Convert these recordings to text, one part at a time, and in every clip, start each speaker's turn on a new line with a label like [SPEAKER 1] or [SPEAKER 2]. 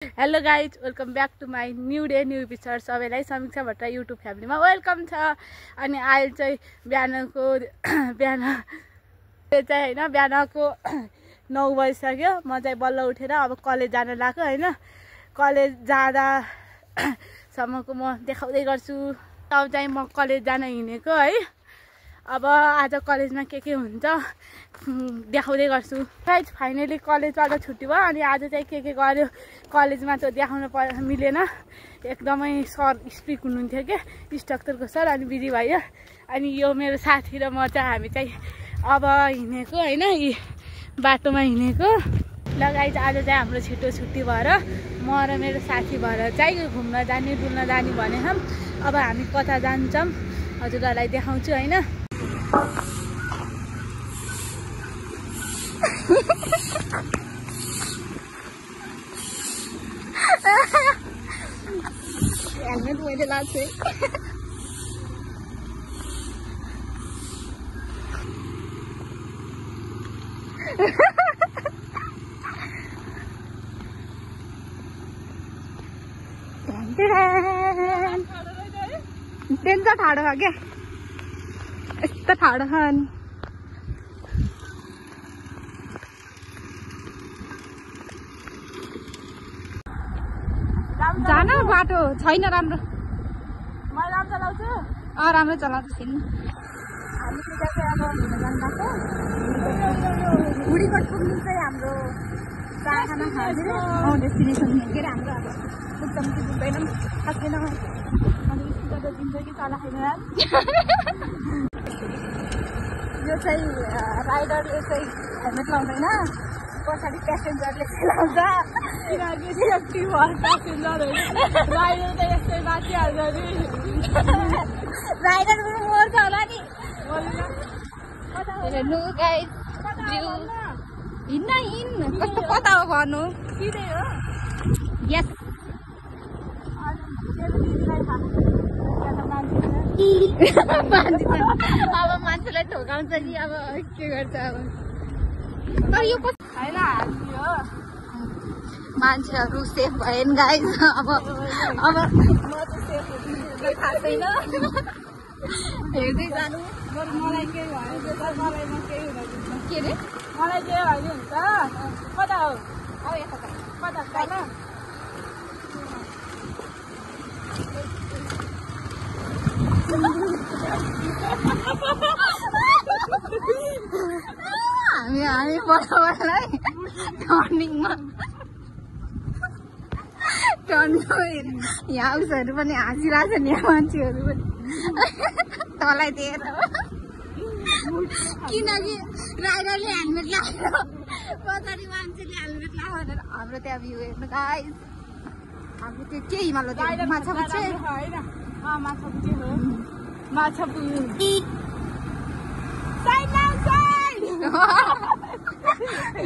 [SPEAKER 1] Hello guys, welcome back to my new day new episode. सबैलाई Samiksha Bhatt YouTube फ्यामिलीमा welcome छ। अनि अहिले चाहिँ बिहानको बिहानको 9 बजिसक्यो। म चाहिँ बल्ल उठेर अब कलेज जान लाग्यो होइन। कलेज जाँदा सम्मको म देखाउँदै गर्छु। अब चाहिँ म कलेज जान हिँडेको है। अब आज कलेजमा के हुन्छ देखाउँदै गर्छु। गाइज फाइनली कलेजबाट छुट्टी भयो। अनि आज चाहिँ के गर्यो कलेजमा त देखाउन मिलेन। एकदमै सर स्ट्रिक्ट हुनुहुन्थ्यो क्या, स्ट्रक्चरको सर। अनि बिजी भयो। अनि यो मेरो साथी र म चाहिँ हामी चाहिँ अब हिँडेको होइन, यी बाटोमा हिँडेको। ल गाइज आज चाहिँ हाम्रो छिटो छुट्टी भएर म र मेरो साथी भएर चाहिँ घुम्न जाने डुल्न जाने भनेछौँ। अब हामी कता जान्छौँ हजुरहरूलाई देखाउँछु होइन। हेलमेट मैले लाग्छु टेन त ठाडो छ क्या, यस्तो ठाडो छ। अनि जान बाटो छैन राम्रो। म राम्रो चलाउँछु। राम्रो चलाउँछु छैन। हामी चाहिँ अब हिँड्न जानुभएको बुढीकोट पुग्नु चाहिँ हाम्रो कारखाना डेस्टिनेसन के अरे हाम्रो अब पुग्छौँ कि पुग्दैनौँ थाहा छैन। अनि स्कुटर त दिन्छ कि चला छैन। यो चाहिँ राइडरले चाहिँ हेलमेट लाउँदैन, पछाडि प्यासेन्जरले लाउँछ। किनकि सेफ्टी भयो प्यासेन्जर होइन, राइडर त यस्तै बाँचिहाल्छ नि। राइडर पनि मर्छ होला नि। हेर्नु गाइस हिँड्न कस्तो कता हो भन्नु। सिधै हो। यस अब मान्छेलाई ठोकाउँछ नि, अब के गर्छ अब। तर यो होइन हामी हो मान्छेहरू सेफ भएन गाइस। अब म त सेफ हुँदैन थाहा छैन। हेर्दै जानु। मलाई केही भयो मलाई केही हुँदैन। के अरे मलाई केही भयो हुन्छ। कता हो अब यता कता छैन। हामी बराबरलाई टर्निङमा यहाँ उसहरू पनि हाँसिरहेको छ नि, यहाँ मान्छेहरू पनि तँलाई दिएर। किनकि राइडरले हेलमेट लगाएर पछाडि मान्छेले हेलमेट लगायो भनेर हाम्रो त्यहाँ भ्यू हेर्नु गाइस। हाम्रो त्यो के हिमालय माछा पुग्छ होइन, माछा पुग्छ हो माछा पुग्नु।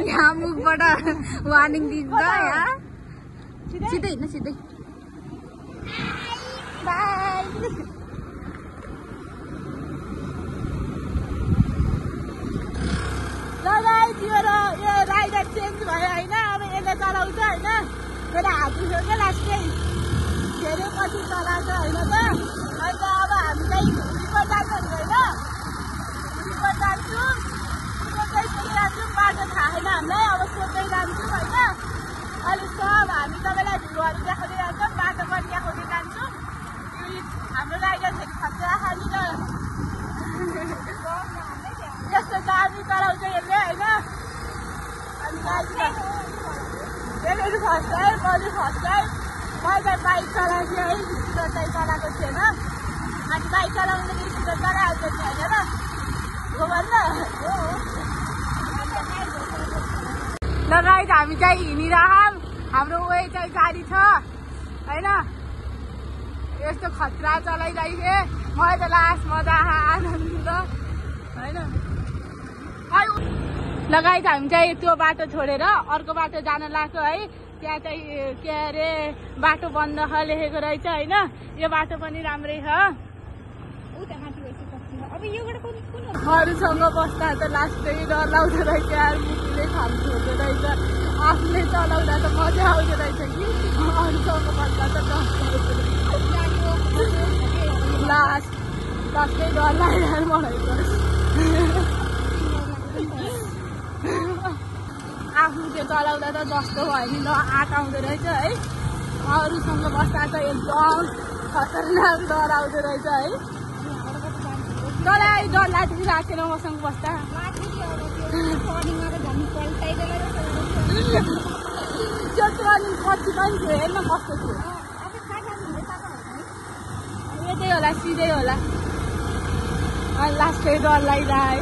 [SPEAKER 1] यहाँ मुखबाट वार्निङ दिन्छ यहाँ। सिधै हिँड्न सिधै बाई। यो राइडर चेन्ज भयो होइन। अब यसले चलाउँछ होइन। मेरो हात दुख्यो क्या लास्टै धेरै पछि चलाएको होइन त। अन्त अब हामी चाहिँ भुलीकोट जान्छौँ होइन। भुलीकोट जान्छौँ, जान्छौँ बाटो थाहा छैन हामीलाई। अब सोध्दै जान्छौँ होइन। अहिले सब हामी तपाईँलाई भ्यूहरू देखाउँदै जान्छौँ, बाटो पनि देखाउँदै जान्छौँ। हाम्रो राइडर चाहिँ खतरा खाली र यस्तो दामी चलाउँछ यसले होइन। अनि यसले फर्स्ट टाइम मैले फर्स्ट टाइम मैले बाइक चलाएको है, स्कुटर चाहिँ चलाएको थिएन। अनि बाइक चलाउनु स्कुटर चलाइहाल्छ नि होइन हो भन्न। ल गाइस हामी चाहिँ हिँडिरहौँ। हाम्रो वे चाहिँ गाडी छ होइन। यस्तो खतरा चलाइरहेको मलाई त लास्ट मजा आनन्द होइन। ल गाइस हामी चाहिँ त्यो बाटो छोडेर अर्को बाटो जान लाग्यो है। त्यहाँ चाहिँ के अरे बाटो बन्द लेखेको रहेछ होइन। यो बाटो पनि राम्रै छ। अब अरूसँग बस्दा त लास्टै डर लाग्दो रहेछ यार मुखले खानु हुँदो रहेछ आफूले चलाउँदा त मजा आउँदो रहेछ कि अरूसँग बस्दा त लास्टै डर लाग्यो मलाई त आफू त्यो चलाउँदा त जस्तो भयो नि आँट आउँदो रहेछ है अरूसँग बस्दा त एकदम खतरनाक डर आउँदो रहेछ है तँलाई डर लाग्थ्यो राखेन मसँग बस्दा त्यो ट्रेनिङ कति पनि थियो हेर्न कस्तो थियो यतै होला सिधै होला लास्टै डर लाग्दा है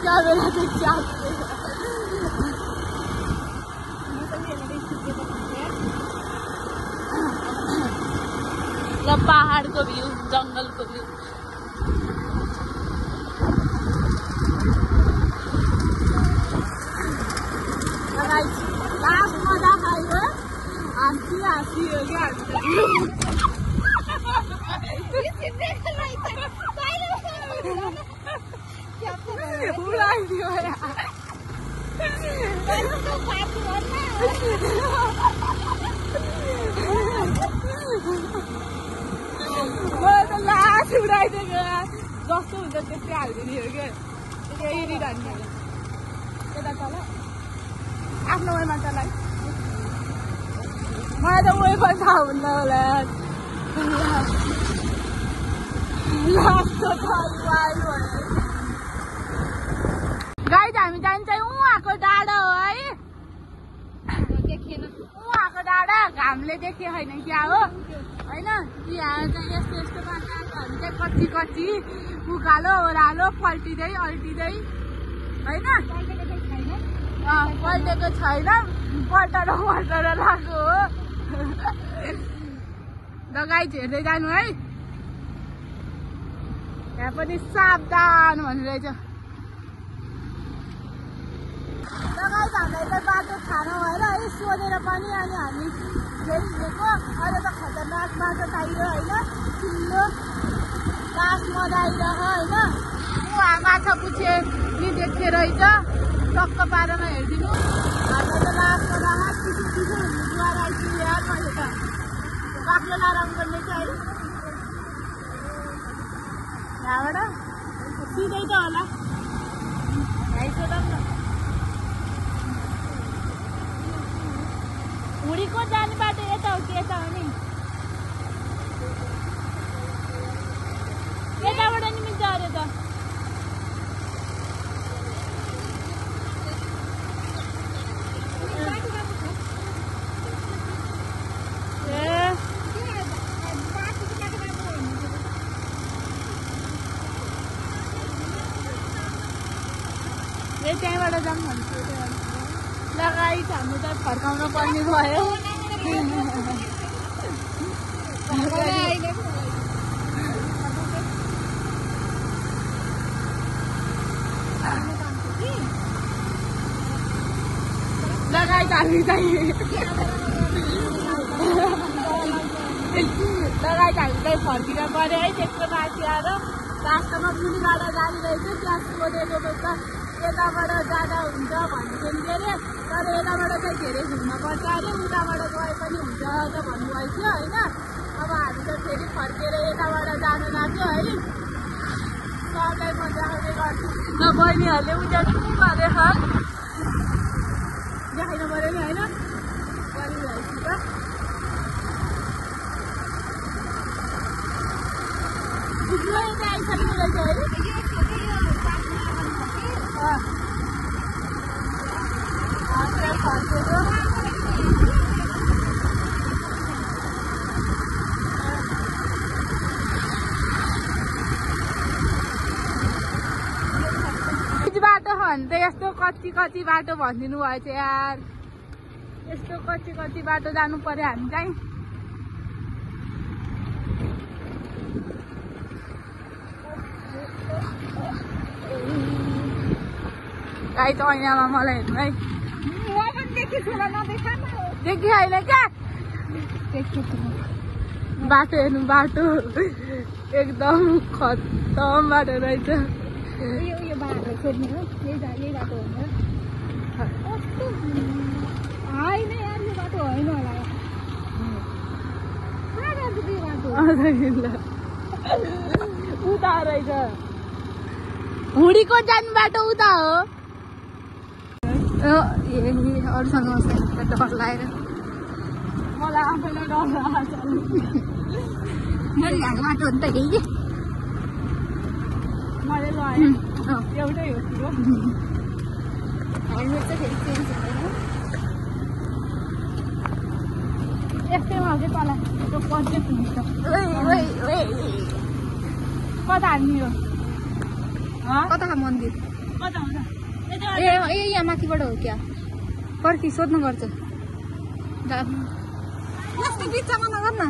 [SPEAKER 1] क्यामेरा देख्छ ल पहाडको भ्यू जङ्गलको भ्यू लास्ट मजा खायो हाँसी हो क्या उडाइदियो मलाई त लास्ट उडाइदिएको जस्तो हुन्छ त्यस्तै हालिदिने हो क्या त्यही हेरिरहने यता तल आफ्नो वेमा तलाई मलाई त उयो पनि थाहा हुन्न होला गाइज हामी जान्छ उहाँको डाँडा हो है उहाँको डाँडा घामले देखे होइन क्या हो होइन यहाँ चाहिँ यस्तो यस्तो बाटोहरू चाहिँ कच्ची कच्ची उकालो ओह्रालो पल्टिँदै अल्टिँदै होइन पल्टेको छैन पल्टर लगाएको हो ल गाइज हेर्दै जानु है यहाँ पनि सावधान भनिरहेछ गाइज हामीलाई त बाटो खाना भएर है सोधेर पनि अनि हामी फेरि हिँडेको अहिले त खतरनाक बाटो चाहियो होइन चिल्लो लास्ट मजा आइरह होइन उहाँ माछा पुछे नि देख्ने रहेछ टक्क पारामा हेरिदिनु हामीलाई त लास्ट मजा पिछो पिछो हुनु दुवार आइपुग्यो यार मैले त बाक्लो आराम गर्ने चाहिँ है यहाँबाट सिधै त होला हुडीको जाने बाटो यता हो कि यता हो नि यताबाट नि मिल्छ अरे त त्यहीँबाट जाऊँ भन्छु लगाइ हाम्रो त फर्काउन पर्ने भयो लगाइ हामी चाहिँ लगाइ हामी चाहिँ फर्किन पऱ्यो है त्यस्तो माथि आएर रास्तामा पुलिबाट जाने रहेछ त्यहाँ सोधेको त यताबाट जाँदा हुन्छ भन्थ्यो नि अरे तर यताबाट चाहिँ धेरै घुम्नुपर्छ अरे उताबाट गए पनि हुन्छ त भन्नुभएको थियो होइन अब हामी त फेरि फर्केर यताबाट जानु लाग्यो है सबलाई मजा आउने गर्छु ल बहिनीहरूले उनीहरू के गरे देखाइनु पऱ्यो नि होइन गरिरहेछु त आइसक्नु रहेछ है बाटो भन्दै यस्तो कच्ची कच्ची बाटो भनिदिनु भएछ यार यस्तो कच्ची कच्ची बाटो जानु पर्यो हामी चाहिँ गाई त ऐनामा मलाई हेर्नु है देखि होइन क्या बाटो हेर्नु बाटो एकदम खत्तम बाटो रहेछ।
[SPEAKER 2] यो बाटो सोध्ने हो यही बाटो होइन होइन यार यो बाटो होइन होला
[SPEAKER 1] उता रहेछ हुडीको जाने बाटो उता हो।
[SPEAKER 2] अरूसँग डर लागेर
[SPEAKER 1] मलाई आफैलाई डर लाग्छ।
[SPEAKER 2] मैले हाल्ने बाटो हो नि त यही
[SPEAKER 1] मैले लगाएँ एउटै हो त्यो
[SPEAKER 2] हेलमेट चाहिँ फेरि चेन्ज हुँदैन
[SPEAKER 1] यस्तैमा चाहिँ तल त्यो पञ्चायत हुन्छ कता हाल्ने हो
[SPEAKER 2] कता मन्दिर
[SPEAKER 1] कता हुन्छ
[SPEAKER 2] ए यहाँ माथिबाट हो क्या पर्खी सोध्नु पर्छ यस्तो बिचमा नगर न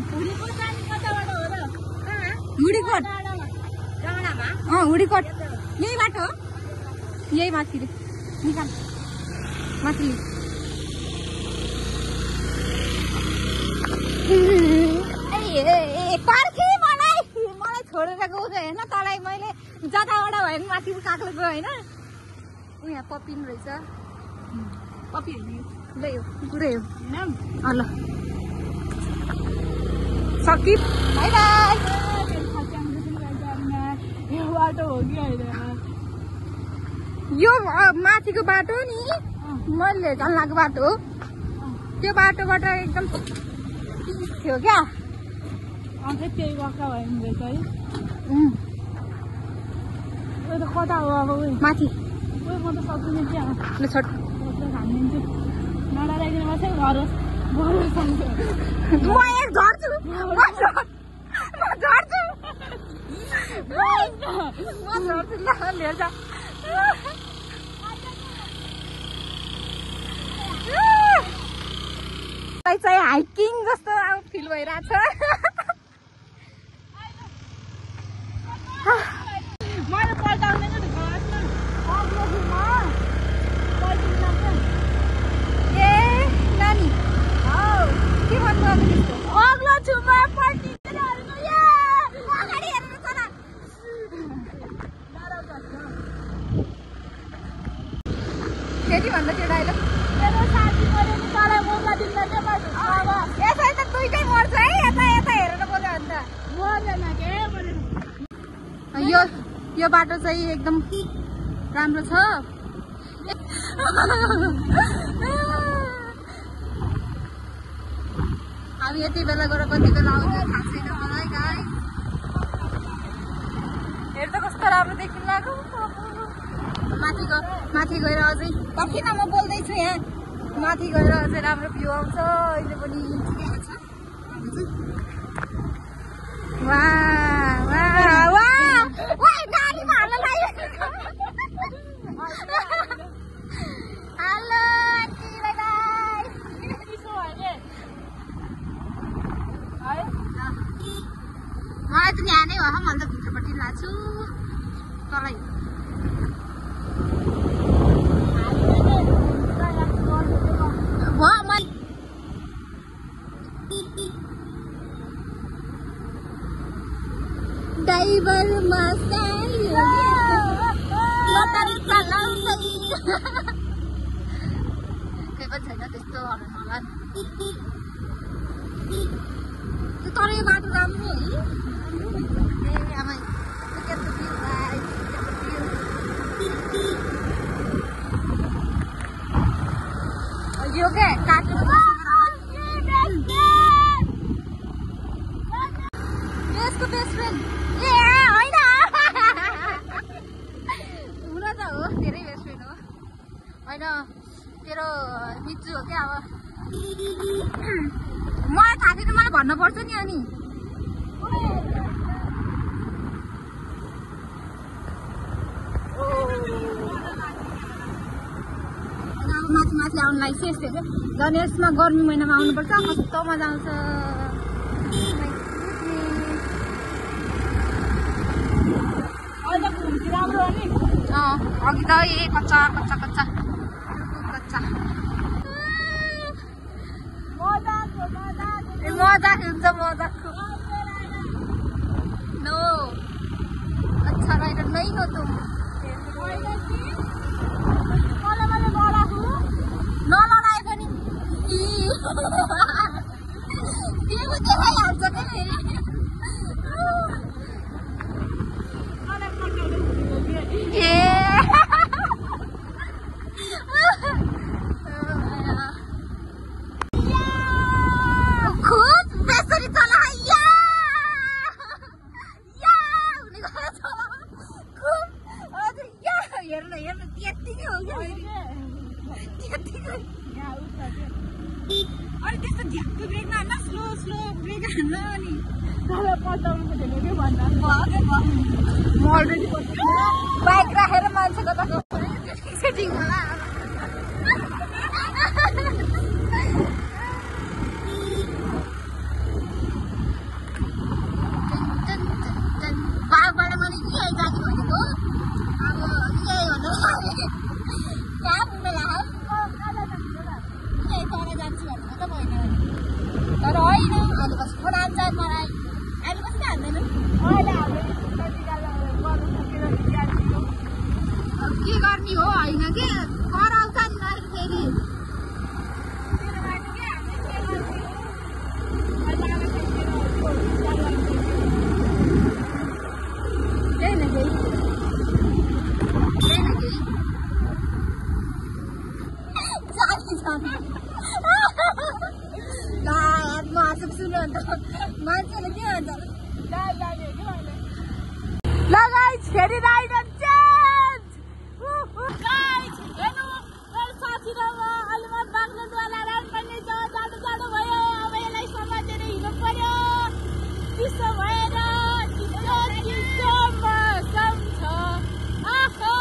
[SPEAKER 2] हुडीकोट हुडीकोट यही बाटो हो यही माथि निकाल माथि पर्खी मलाई छोडेर गएको होइन तँलाई मैले जताबाट भयो भने माथि काक्लो गयो होइन ऊ यहाँ पपिन रहेछ
[SPEAKER 1] कपी
[SPEAKER 2] ल यो पुरै हो ल
[SPEAKER 1] सकि
[SPEAKER 2] बाई बाई
[SPEAKER 1] यो बाटो हो कि होइन
[SPEAKER 2] यो माथिको बाटो नि मैले झन् लागेको बाटो हो त्यो बाटोबाट एकदम थियो क्या
[SPEAKER 1] अन्त त्यही गएका भयो नि रहेछ है त कता हो अब
[SPEAKER 2] माथि
[SPEAKER 1] म त सक्दिनँ क्या
[SPEAKER 2] ल छोड
[SPEAKER 1] हानिदिन्छु नडराइदिनु मात्रै घर
[SPEAKER 2] म एक झर्छु म झर्छु ल लिएर जा चाहिँ हाइकिङ जस्तो अब फिल भइरहेछ
[SPEAKER 1] मैले पल्टाउँदैन नि
[SPEAKER 2] ए नानी के भन्नु
[SPEAKER 1] अग्लो छु म
[SPEAKER 2] अगाडि हेर्नु चला फेरि भन्दा त्यो डाइलग
[SPEAKER 1] मेरो साथी मऱ्यो नि तँलाई मौका दिँदा चाहिँ
[SPEAKER 2] यसरी त दुइटै मर्छ है यता यता हेरेर बोल्यो भने त
[SPEAKER 1] मर्दैन के
[SPEAKER 2] यो बाटो चाहिँ एकदम राम्रो छ हामी यति बेला गएर कति बेला आउँछ थाहा छैन मलाई गाई हेर त कस्तो राम्रो देखिन लाग्यो माथि गएर अझै पर्खिन म बोल्दैछु यहाँ माथि गएर अझै राम्रो भ्यू आउँछ अहिले पनि गाडीमा हाल्न लाग्यो हेलो आन्टी बाई बाई मलाई त यहाँ नै हो म अन्त भित्रपट्टि लाग्छु तलै ड्राइभर मसाइयो मोटर चलाउँछ केही पनि छैन त्यस्तो होला तर यो बाटो राम्रो है ए आमा यो क्या काटेर यसको बेस्ट फ्रेन्ड ए होइन हुन त हो धेरै बेस्ट फ्रेन्ड हो होइन तेरो मिच्छु हो क्या अब मलाई थाहा छैन मलाई भन्नुपर्छ नि अनि माथि माथि आउनु लागिसक्यो यस्तो झन् यसमा गर्मी महिनामा आउनुपर्छ कस्तो मजा आउँछ अघि त ए कच्चा कच्चा कच्चा कच्चा मजाक हुन्छ मजाक अनि त्यस्तो झ्याक्क ब्रेक नहाल्न स्लो स्लो ब्रेक हाल्न अनि
[SPEAKER 1] पल्टाउनु खोजेको के भन्दा
[SPEAKER 2] म अलरेडी बाइक राखेर मान्छे कता सेटिङ होला बाघबाट मैले यही जाति भनेको अब यही भन्नु कहाँ पुग्नु लाग्यो तल जान्छु भन्नु त भएन तर होइन अहिले बस फोन हान्छ मलाई अहिले कसरी हान्दैन के गर्ने हो होइन के कराउँछ नि फेरि मान्छेले के भन्छ
[SPEAKER 1] लगाइज फेरि राइडर चेन्ज गाइज हेर्नु मेरो साथी र म अहिले म बाग्लुङवाला राइड पनि जाडो जाडो भयो अब यसलाई समातेर हिँड्नु पर्यो चिसो भएर चिसो चिसो मौसम छ आहो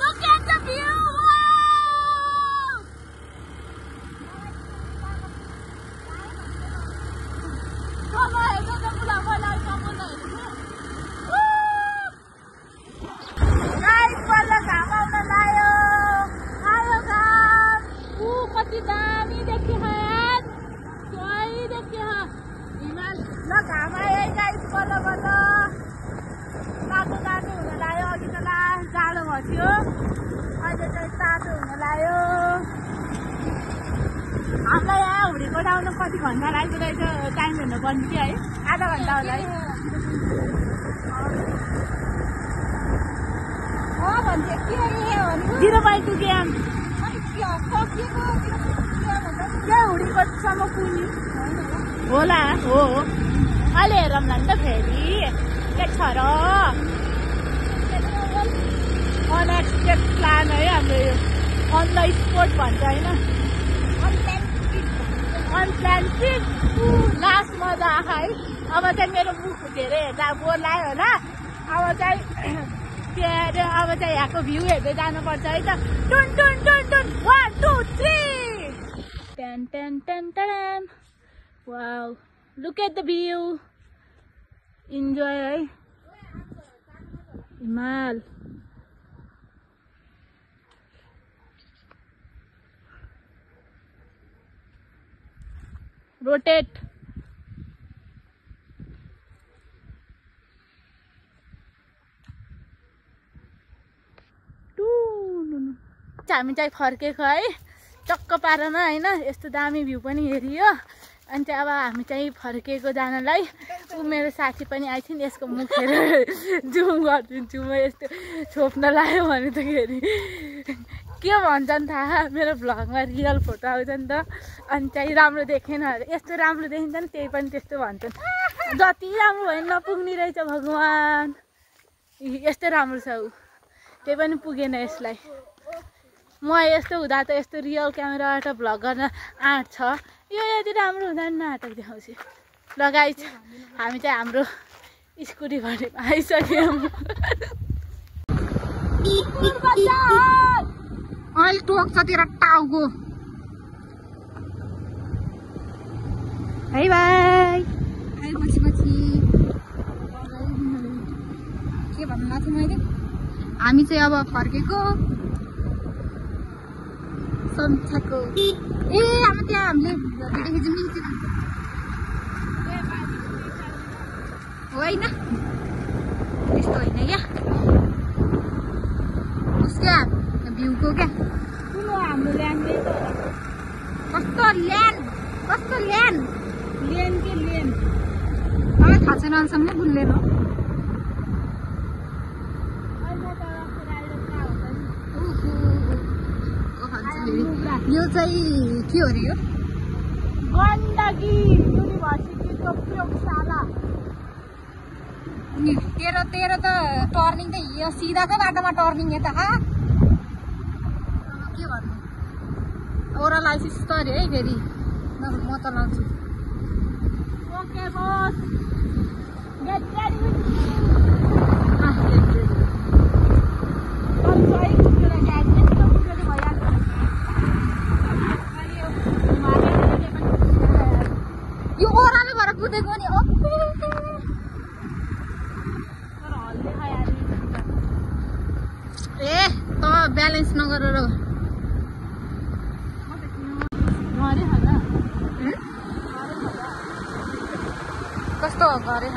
[SPEAKER 1] look at the view हामीलाई यहाँ हुडीको डाउन कति घन्टा लाग्दो रहेछ टाइम हेर्नु पर्ने कि है आधा घन्टा होला है 0.2 ग्राम क्या हुडीको सम्म पुग्ने होला हो अहिले हेरौँला नि त फेरि के छ र अनएक्सपेक्टेड प्लान है हाम्रो यो अन द स्पोट भन्छ होइन अनप्लान ट्रिप लास्ट मजा आएको है अब चाहिँ मेरो मुख धेरै हेर्दा बोर लाग्यो होला अब चाहिँ अब चाहिँ यहाँको भ्यू हेर्दै जानुपर्छ है त टुन टुन टुन टुन 1 2 3 ten ten ten ten wow look at the view enjoy है हिमाल रोटेट हामी चाहिँ फर्केको है चक्क पारामा होइन यस्तो दामी भ्यू पनि हेरियो अनि चाहिँ अब हामी चाहिँ फर्केको जानलाई ऊ मेरो साथी पनि आइथियो नि यसको मुख हेरेर जुम गरिदिन्छु म यस्तो छोप्न लाग्यो भने त खेरि के भन्छन् थाहा मेरो भ्लगमा रियल फोटो आउँछ नि त अनि चाहिँ राम्रो देखेन अरे यस्तो राम्रो देखिन्छ नि त्यही पनि त्यस्तो भन्छन् जति राम्रो भयो नपुग्ने रहेछ भगवान् यस्तो राम्रो छ ऊ त्यही पनि पुगेन यसलाई म यस्तो हुँदा त यस्तो रियल क्यामेराबाट भ्लग गर्न आँट छ यो यति राम्रो हुँदा नि नाटक देखाउँछु ल गाइज हामी चाहिँ हाम्रो स्कुटी भरेमा आइसक्यौँ
[SPEAKER 2] अहिले टोक्छ तेरो टाउको बाई बाई पछि पछि के भन्नु लाग्थ्यो मैले हामी चाहिँ अब फर्केको सन्चको ए अब त्यहाँ हामीले भिडियो खिच्यौँ नि होइन त्यस्तो होइन क्या उसका भ्यूको क्या
[SPEAKER 1] ठुलो हाम्रो ल्यान्ड
[SPEAKER 2] कस्तो ल्यान्ड
[SPEAKER 1] लेन के लेन
[SPEAKER 2] मलाई थाहा छैन अहिलेसम्म बुझ्दैन यो चाहिँ के हो रे यो
[SPEAKER 1] गण्डकी युनिभर्सिटीको प्रयोगशाला
[SPEAKER 2] तेरो त टर्निङ त यो सिधाको बाटोमा टर्निङ यता के भन्नु ओरलाइसिस त अरे है फेरि म त लाउँछु
[SPEAKER 1] ओके बस गेट रेडी
[SPEAKER 2] यो ओह्रालो भएर कुदेको नि ए त ब्यालेन्स नगरेर कस्तो घरे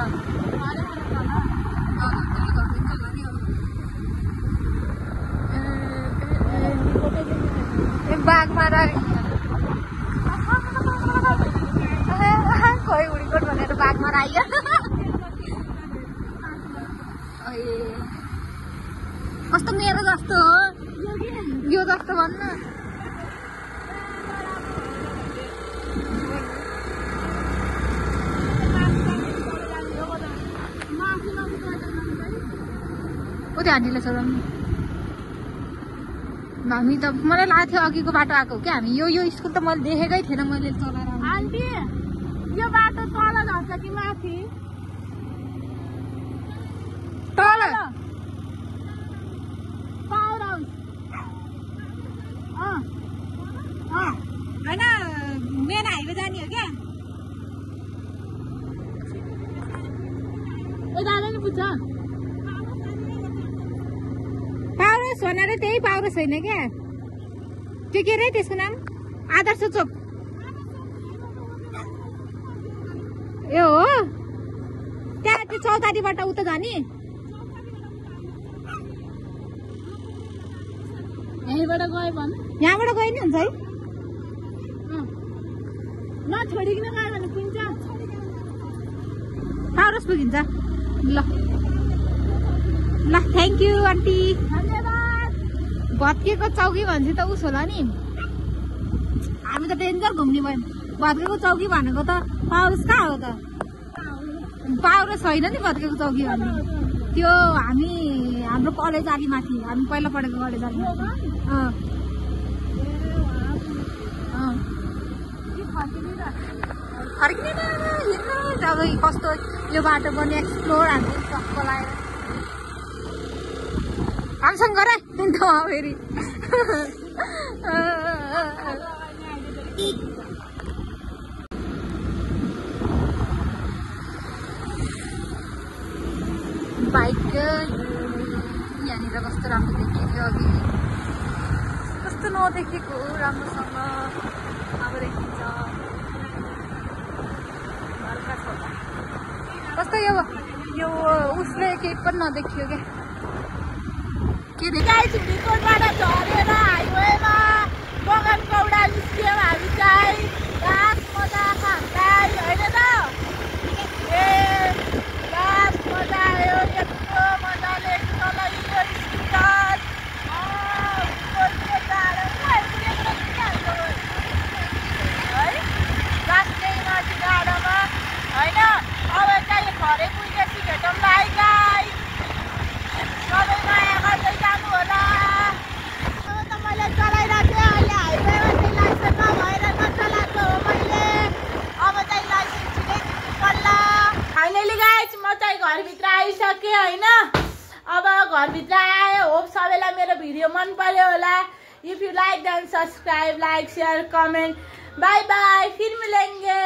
[SPEAKER 2] बाघमारा खोइ उडीकोट भनेर बाघमारा आइयो कस्तो मेरो जस्तो हो यो जस्तो भन्न कति आन्टीलाई चलाउनु हामी त मलाई लागेको थियो अघिको बाटो आएको क्या हामी यो स्कुल त मैले देखेकै थिएन मैले चलाएर
[SPEAKER 1] आन्टी यो बाटो तल झर्छ कि माथि
[SPEAKER 2] तल
[SPEAKER 1] पावर हाउस
[SPEAKER 2] होइन मेन हाइवे जाने हो क्या
[SPEAKER 1] ए दादा नि बुझ्छ
[SPEAKER 2] पाउरस भनेर त्यही पाउरस होइन क्या त्यो के अरे त्यसको नाम आदर्श चोक ए हो त्यहाँ त्यो चौतारीबाट उता जाने
[SPEAKER 1] यहीँबाट गयो भने
[SPEAKER 2] यहाँबाट गयो नि हुन्छ है
[SPEAKER 1] नछोडिकन गयो भने पुग्छ
[SPEAKER 2] पाउरस पुगिन्छ ल ल थ्याङ्क यू आन्टी
[SPEAKER 1] धन्यवाद
[SPEAKER 2] भत्केको चौकी भन्छ त उस होला नि हामी त डेन्जर घुम्ने भयो भत्केको चौकी भनेको त पाउरस कहाँ हो त पाउरस होइन नि भत्केको चौकी भन्ने त्यो हाम्रो कलेज अलि माथि हामी पहिला पढेको कलेज अलि माथि फर्किने न हेर्नु अब कस्तो यो बाटो पनि एक्सप्लोर हामी टक्क लगाएर हामीसँग गर नि त फेरि बाइक यहाँनिर कस्तो राम्रो देखियो अघि कस्तो नदेखेको राम्रोसँग अब देखिन्छ कस्तो यो उसले केही पनि नदेखियो क्या के
[SPEAKER 1] झुडीकोटबाट झरेर हाइवेमा बगान कौडा निस्क्यौँ हामी चाहिँ घाँस मजा खाँदै होइन त ए घाँस मजा आयो यत्रो मजाले चलाइयो स्कुटर है राष्ट्रिय माथि डाँडामा होइन अब चाहिँ घरै पुगेपछि भेटौँ गाई सबै माया गर्दै जानु होला अब त मैले चलाइरहेको थिएँ अहिले हाइवेमा चाहिँ लाइसेन्स नभएर नचलाएको हो मैले अब चाहिँ लाइसेन्स छिटै दिनु पर्ला फाइनली गाइज म चाहिँ घरभित्र आइसकेँ होइन अब घरभित्र आयो होप सबैलाई मेरो भिडियो मन पर्यो होला if you like then subscribe like share comment bye bye फिर मिलेंगे।